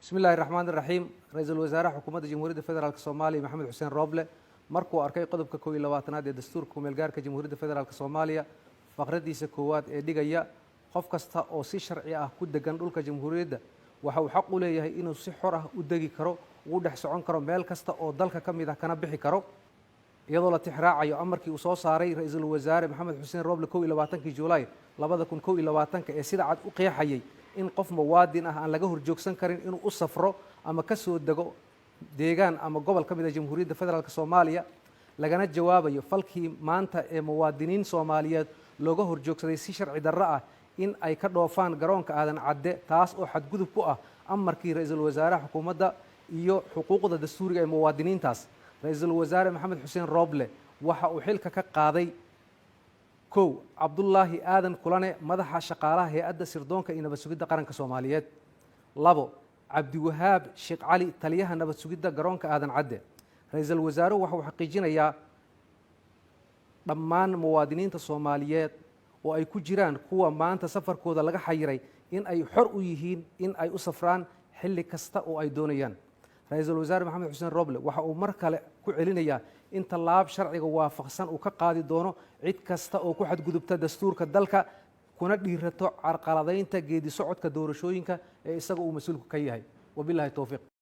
بسم الله الرحمن الرحيم رئيس الوزراء حكومة جمهورية فدرالك Soomaaliya محمد حسين روبله markuu arkay qodobka 22aad ee dastuurka meelgaarka Jamhuuriyadda Federaalka Soomaaliya faqradiisa koowaad ee dhigaya qof kasta oo si sharci ah ku degan dhulka Jamhuuriyadda waxa uu xaq u leeyahay inuu si xor ah u degi karo uu dhex socon karo meel kasta oo dalka ka mid ah kana bixi karo iyadoo la tixraacayo amarkii uu soo saaray ra'iisul wasaare Maxamed Xuseen Roble 22 Juulaay 2021 ee sida cad u qeexayay in qof muwaadin ah aan laga horjoogsan karin inuu u safro ama ka soo dego deegaan ama gobol ka mid ah Jamhuuriyadda Federaalka Soomaaliya lagana jawaabayo falkii maanta ee muwaadiniin Soomaaliyeed looga horjoogsaday si sharci darro ah in ay ka dhoofaan garoonka aadan cadde taas oo xadgudub ku ah amarkii ra'iisul wasaaraha xukuumadda iyo xuquuqda dastuuriga ee muwaadiniintaas ra'iisul wasaare Maxamed Xuseen Roble waxa uu xilka ka qaaday kow Cabdullaahi Aadan Kulane madaxa shaqaalaha hay'adda sirdoonka iyo nabad sugidda qaranka Soomaaliyeed labo Cabdiwahaab Sheekh Cali taliyaha nabad sugidda garoonka aadan cadde ra'iisul wasaaruhu waxa uu xaqiijinayaa dhammaan muwaadiniinta Soomaaliyeed oo ay ku jiraan kuwa maanta safarkooda laga xayiray in ay xor u yihiin in ay u safraan xilli kasta oo ay doonayaan ra'iisul wasaare Maxamed Xuseen Roble waxa uu mar kale ku celinayaa in tallaab sharciga waafaqsan uu ka qaadi doono cid kasta oo ku xadgudubta dastuurka dalka kuna dhiirato carqaladaynta geedi socodka doorashooyinka ee isaga uu mas'uulka ka yahay wabillahi tawfiiq